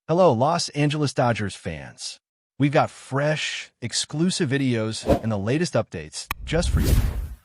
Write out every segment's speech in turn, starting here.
Hello, Los Angeles Dodgers fans. We've got fresh, exclusive videos and the latest updates just for you.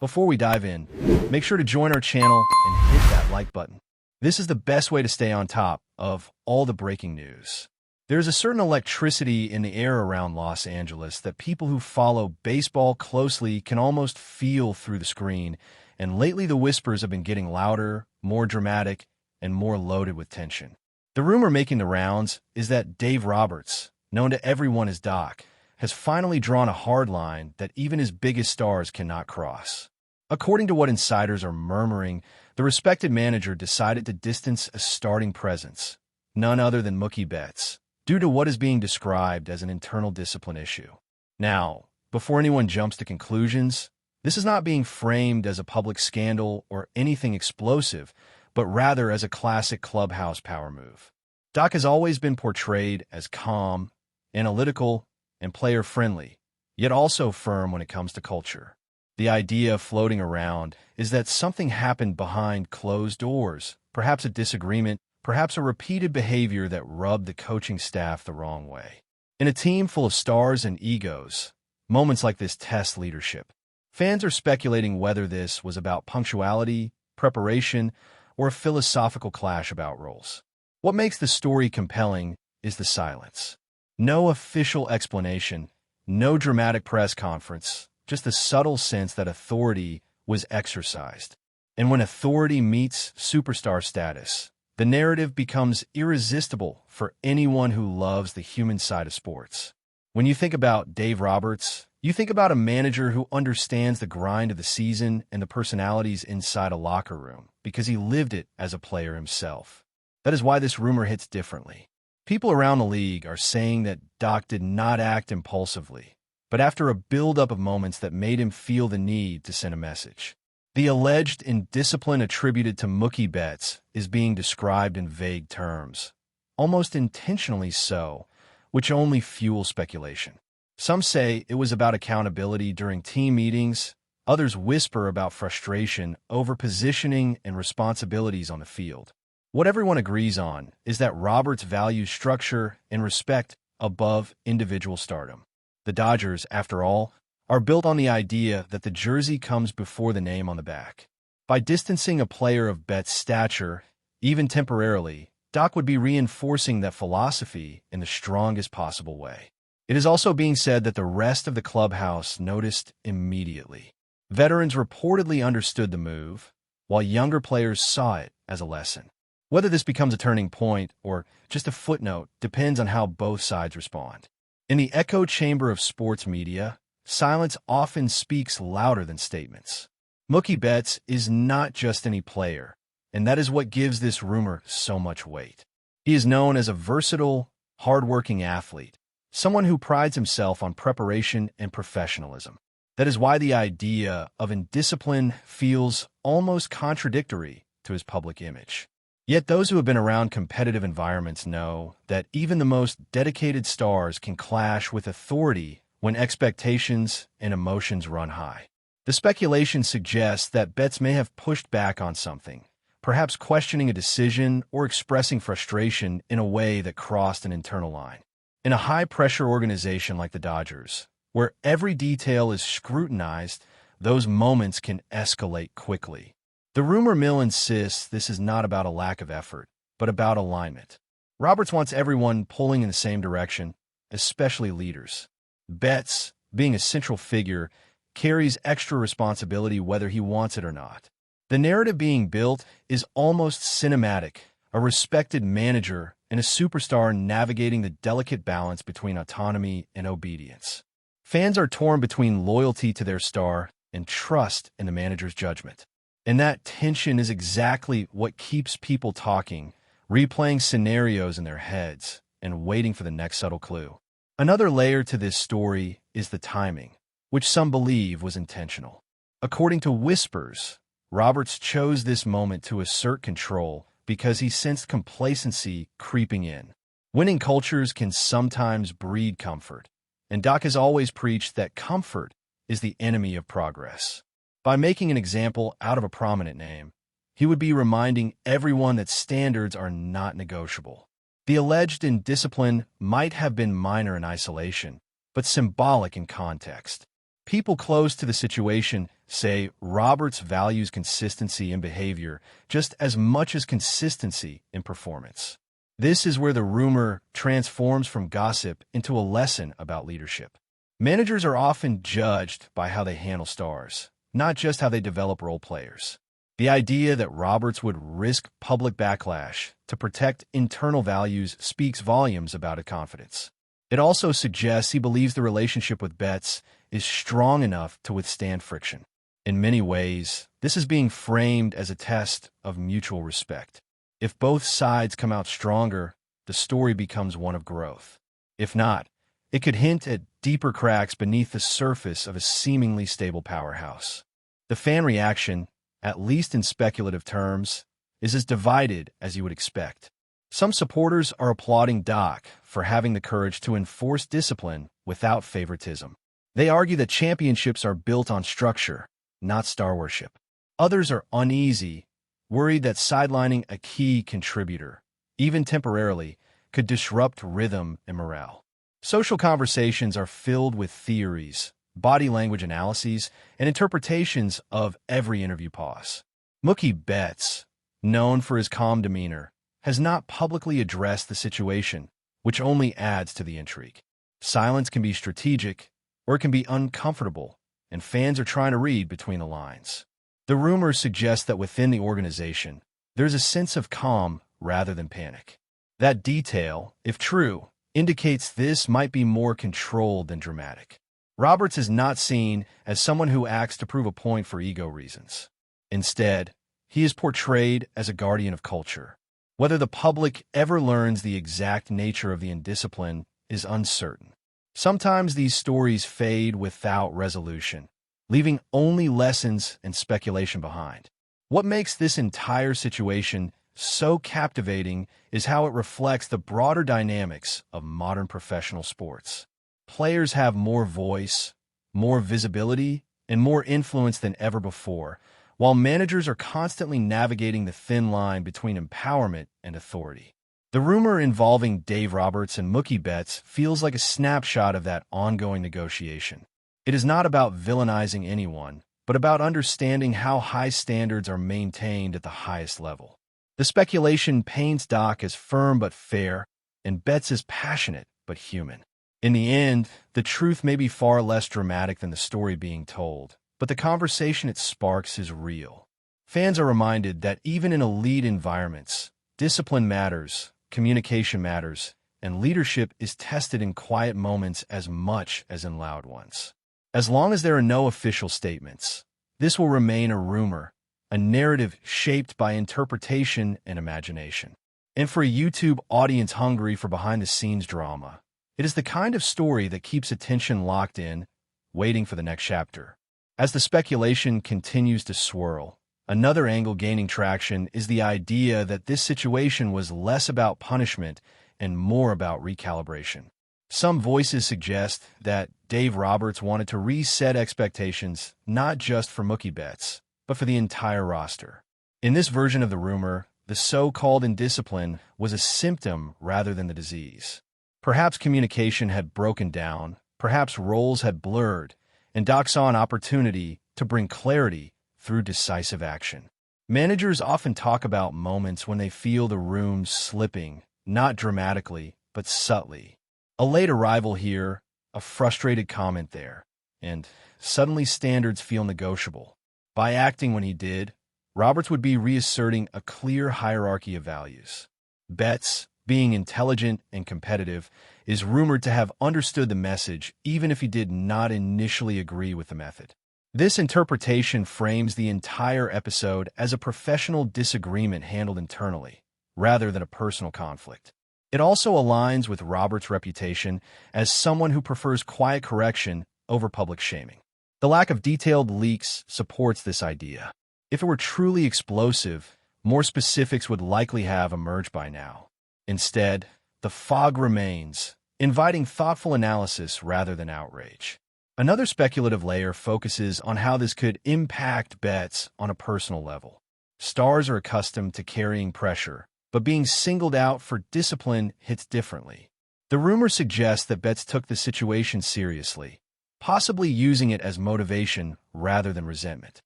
Before we dive in, make sure to join our channel and hit that like button. This is the best way to stay on top of all the breaking news. There's a certain electricity in the air around Los Angeles that people who follow baseball closely can almost feel through the screen, and lately the whispers have been getting louder, more dramatic, and more loaded with tension. The rumor making the rounds is that Dave Roberts, known to everyone as Doc, has finally drawn a hard line that even his biggest stars cannot cross. According to what insiders are murmuring, the respected manager decided to distance a starting presence, none other than Mookie Betts, due to what is being described as an internal discipline issue. Now, before anyone jumps to conclusions, this is not being framed as a public scandal or anything explosive, but rather as a classic clubhouse power move. Doc has always been portrayed as calm, analytical, and player-friendly, yet also firm when it comes to culture. The idea floating around is that something happened behind closed doors, perhaps a disagreement, perhaps a repeated behavior that rubbed the coaching staff the wrong way. In a team full of stars and egos, moments like this test leadership. Fans are speculating whether this was about punctuality, preparation, or a philosophical clash about roles. What makes the story compelling is the silence. No official explanation, no dramatic press conference, just the subtle sense that authority was exercised. And when authority meets superstar status, the narrative becomes irresistible for anyone who loves the human side of sports. When you think about Dave Roberts, you think about a manager who understands the grind of the season and the personalities inside a locker room because he lived it as a player himself. That is why this rumor hits differently. People around the league are saying that Doc did not act impulsively, but after a buildup of moments that made him feel the need to send a message. The alleged indiscipline attributed to Mookie Betts is being described in vague terms, almost intentionally so, which only fuels speculation. Some say it was about accountability during team meetings. Others whisper about frustration over positioning and responsibilities on the field. What everyone agrees on is that Roberts values structure and respect above individual stardom. The Dodgers, after all, are built on the idea that the jersey comes before the name on the back. By distancing a player of Betts' stature, even temporarily, Doc would be reinforcing that philosophy in the strongest possible way. It is also being said that the rest of the clubhouse noticed immediately. Veterans reportedly understood the move, while younger players saw it as a lesson. Whether this becomes a turning point or just a footnote depends on how both sides respond. In the echo chamber of sports media, silence often speaks louder than statements. Mookie Betts is not just any player, and that is what gives this rumor so much weight. He is known as a versatile, hardworking athlete, someone who prides himself on preparation and professionalism. That is why the idea of indiscipline feels almost contradictory to his public image. Yet those who have been around competitive environments know that even the most dedicated stars can clash with authority when expectations and emotions run high. The speculation suggests that Betts may have pushed back on something, perhaps questioning a decision or expressing frustration in a way that crossed an internal line. In a high-pressure organization like the Dodgers, where every detail is scrutinized, those moments can escalate quickly. The rumor mill insists this is not about a lack of effort, but about alignment. Roberts wants everyone pulling in the same direction, especially leaders. Betts, being a central figure, carries extra responsibility whether he wants it or not. The narrative being built is almost cinematic, a respected manager and a superstar navigating the delicate balance between autonomy and obedience. Fans are torn between loyalty to their star and trust in the manager's judgment. And that tension is exactly what keeps people talking, replaying scenarios in their heads, and waiting for the next subtle clue. Another layer to this story is the timing, which some believe was intentional. According to whispers, Roberts chose this moment to assert control because he sensed complacency creeping in. Winning cultures can sometimes breed comfort, and Doc has always preached that comfort is the enemy of progress. By making an example out of a prominent name, he would be reminding everyone that standards are not negotiable. The alleged indiscipline might have been minor in isolation, but symbolic in context. People close to the situation say Roberts values consistency in behavior just as much as consistency in performance. This is where the rumor transforms from gossip into a lesson about leadership. Managers are often judged by how they handle stars, not just how they develop role players. The idea that Roberts would risk public backlash to protect internal values speaks volumes about his confidence. It also suggests he believes the relationship with Betts is strong enough to withstand friction. In many ways, this is being framed as a test of mutual respect. If both sides come out stronger, the story becomes one of growth. If not, it could hint at deeper cracks beneath the surface of a seemingly stable powerhouse. The fan reaction, at least in speculative terms, is as divided as you would expect. Some supporters are applauding Doc for having the courage to enforce discipline without favoritism. They argue that championships are built on structure, not star worship. Others are uneasy, worried that sidelining a key contributor, even temporarily, could disrupt rhythm and morale. Social conversations are filled with theories, body language analyses, and interpretations of every interview pause. Mookie Betts, known for his calm demeanor, has not publicly addressed the situation, which only adds to the intrigue. Silence can be strategic, or it can be uncomfortable, and fans are trying to read between the lines. The rumors suggest that within the organization, there's a sense of calm rather than panic. That detail, if true, indicates this might be more controlled than dramatic. Roberts is not seen as someone who acts to prove a point for ego reasons. Instead, he is portrayed as a guardian of culture. Whether the public ever learns the exact nature of the indiscipline is uncertain. Sometimes these stories fade without resolution, leaving only lessons and speculation behind. What makes this entire situation so captivating is how it reflects the broader dynamics of modern professional sports. Players have more voice, more visibility, and more influence than ever before, while managers are constantly navigating the thin line between empowerment and authority. The rumor involving Dave Roberts and Mookie Betts feels like a snapshot of that ongoing negotiation. It is not about villainizing anyone, but about understanding how high standards are maintained at the highest level. The speculation paints Doc as firm but fair, and Betts as passionate but human. In the end, the truth may be far less dramatic than the story being told, but the conversation it sparks is real. Fans are reminded that even in elite environments, discipline matters, communication matters, and leadership is tested in quiet moments as much as in loud ones. As long as there are no official statements, this will remain a rumor, a narrative shaped by interpretation and imagination. And for a YouTube audience hungry for behind-the-scenes drama, it is the kind of story that keeps attention locked in, waiting for the next chapter. As the speculation continues to swirl, another angle gaining traction is the idea that this situation was less about punishment and more about recalibration. Some voices suggest that Dave Roberts wanted to reset expectations not just for Mookie Betts, but for the entire roster. In this version of the rumor, the so-called indiscipline was a symptom rather than the disease. Perhaps communication had broken down, perhaps roles had blurred, and Doc saw an opportunity to bring clarity through decisive action. Managers often talk about moments when they feel the room slipping, not dramatically, but subtly. A late arrival here, a frustrated comment there, and suddenly standards feel negotiable. By acting when he did, Roberts would be reasserting a clear hierarchy of values. Betts, being intelligent and competitive, is rumored to have understood the message even if he did not initially agree with the method. This interpretation frames the entire episode as a professional disagreement handled internally, rather than a personal conflict. It also aligns with Roberts' reputation as someone who prefers quiet correction over public shaming. The lack of detailed leaks supports this idea. If it were truly explosive, more specifics would likely have emerged by now. Instead, the fog remains, inviting thoughtful analysis rather than outrage. Another speculative layer focuses on how this could impact Betts on a personal level. Stars are accustomed to carrying pressure, but being singled out for discipline hits differently. The rumor suggests that Betts took the situation seriously, possibly using it as motivation rather than resentment.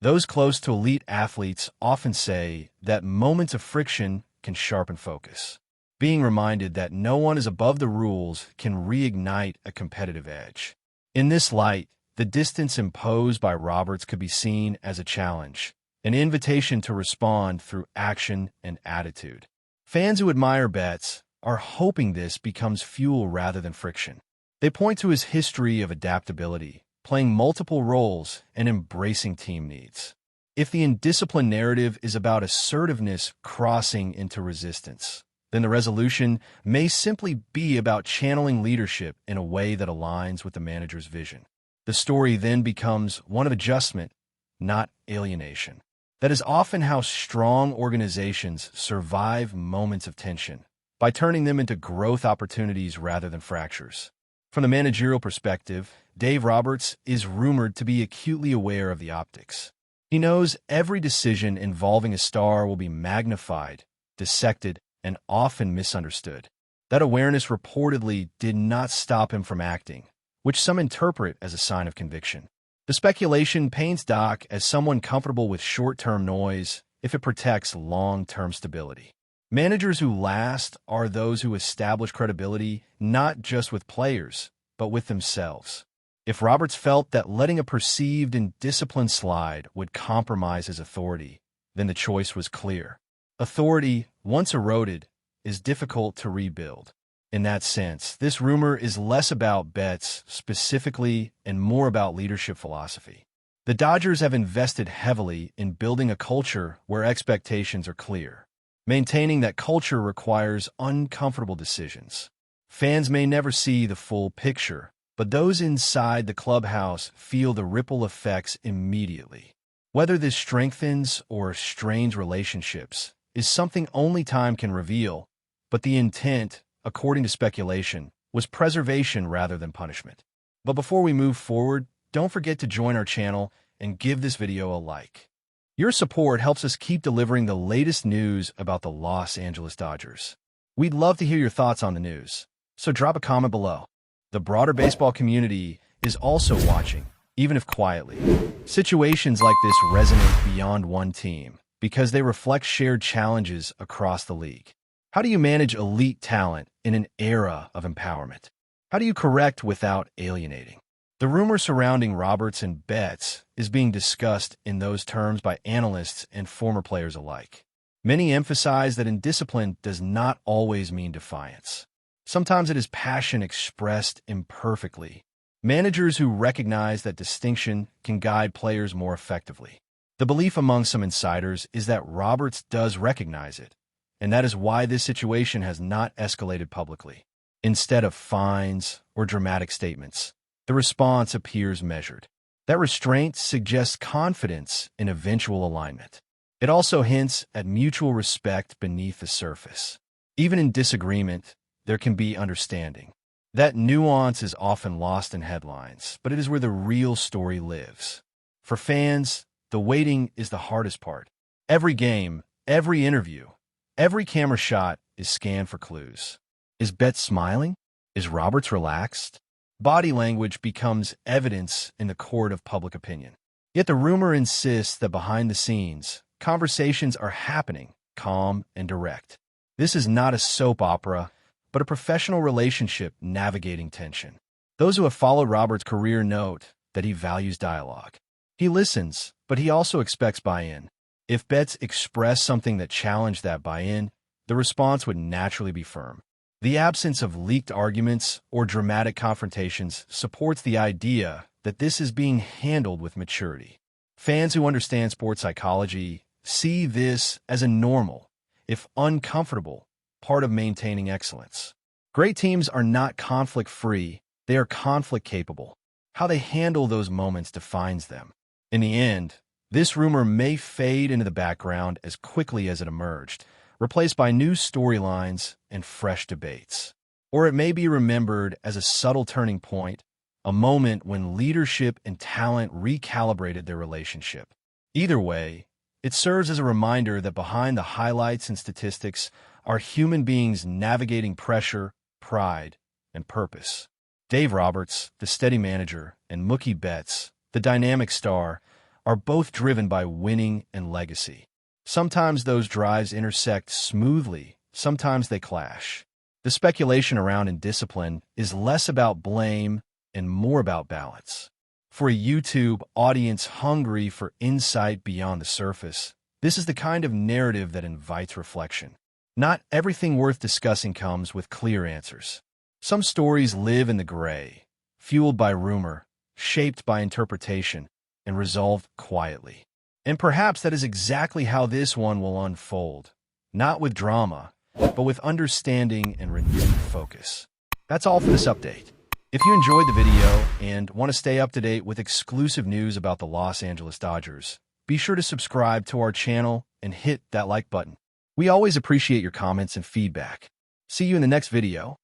Those close to elite athletes often say that moments of friction can sharpen focus. Being reminded that no one is above the rules can reignite a competitive edge. In this light, the distance imposed by Roberts could be seen as a challenge, an invitation to respond through action and attitude. Fans who admire Betts are hoping this becomes fuel rather than friction. They point to his history of adaptability, playing multiple roles and embracing team needs. If the indisciplined narrative is about assertiveness crossing into resistance, then the resolution may simply be about channeling leadership in a way that aligns with the manager's vision. The story then becomes one of adjustment, not alienation. That is often how strong organizations survive moments of tension, by turning them into growth opportunities rather than fractures. From the managerial perspective, Dave Roberts is rumored to be acutely aware of the optics. He knows every decision involving a star will be magnified, dissected, and often misunderstood. That awareness reportedly did not stop him from acting, which some interpret as a sign of conviction. The speculation paints Doc as someone comfortable with short-term noise if it protects long-term stability. Managers who last are those who establish credibility not just with players, but with themselves. If Roberts felt that letting a perceived indiscipline slide would compromise his authority, then the choice was clear. Authority, once eroded, is difficult to rebuild. In that sense, this rumor is less about Betts specifically and more about leadership philosophy. The Dodgers have invested heavily in building a culture where expectations are clear. Maintaining that culture requires uncomfortable decisions. Fans may never see the full picture, but those inside the clubhouse feel the ripple effects immediately. Whether this strengthens or strains relationships is something only time can reveal, but the intent, according to speculation, was preservation rather than punishment. But before we move forward, don't forget to join our channel and give this video a like. Your support helps us keep delivering the latest news about the Los Angeles Dodgers. We'd love to hear your thoughts on the news, so drop a comment below. The broader baseball community is also watching, even if quietly. Situations like this resonate beyond one team because they reflect shared challenges across the league. How do you manage elite talent in an era of empowerment? How do you correct without alienating? The rumor surrounding Roberts and Betts is being discussed in those terms by analysts and former players alike. Many emphasize that indiscipline does not always mean defiance. Sometimes it is passion expressed imperfectly. Managers who recognize that distinction can guide players more effectively. The belief among some insiders is that Roberts does recognize it, and that is why this situation has not escalated publicly. Instead of fines or dramatic statements, the response appears measured. That restraint suggests confidence in eventual alignment. It also hints at mutual respect beneath the surface. Even in disagreement, there can be understanding. That nuance is often lost in headlines, but it is where the real story lives. For fans, the waiting is the hardest part. Every game, every interview, every camera shot is scanned for clues. Is Betts smiling? Is Roberts relaxed? Body language becomes evidence in the court of public opinion. Yet the rumor insists that behind the scenes, conversations are happening, calm and direct. This is not a soap opera, but a professional relationship navigating tension. Those who have followed Roberts' career note that he values dialogue. He listens, but he also expects buy-in. If Betts expressed something that challenged that buy-in, the response would naturally be firm. The absence of leaked arguments or dramatic confrontations supports the idea that this is being handled with maturity. Fans who understand sports psychology see this as a normal, if uncomfortable, part of maintaining excellence. Great teams are not conflict-free, they are conflict-capable. How they handle those moments defines them. In the end, this rumor may fade into the background as quickly as it emerged, replaced by new storylines and fresh debates. Or it may be remembered as a subtle turning point, a moment when leadership and talent recalibrated their relationship. Either way, It serves as a reminder that behind the highlights and statistics are human beings navigating pressure, pride, and purpose. Dave Roberts, the steady manager, and Mookie Betts, the dynamic star, are both driven by winning and legacy. Sometimes those drives intersect smoothly, sometimes they clash. The speculation around indiscipline is less about blame and more about balance. For a YouTube audience hungry for insight beyond the surface, this is the kind of narrative that invites reflection. Not everything worth discussing comes with clear answers. Some stories live in the gray, fueled by rumor, shaped by interpretation, and resolved quietly. And perhaps that is exactly how this one will unfold. Not with drama, but with understanding and renewed focus. That's all for this update. If you enjoyed the video and want to stay up to date with exclusive news about the Los Angeles Dodgers, be sure to subscribe to our channel and hit that like button. We always appreciate your comments and feedback. See you in the next video.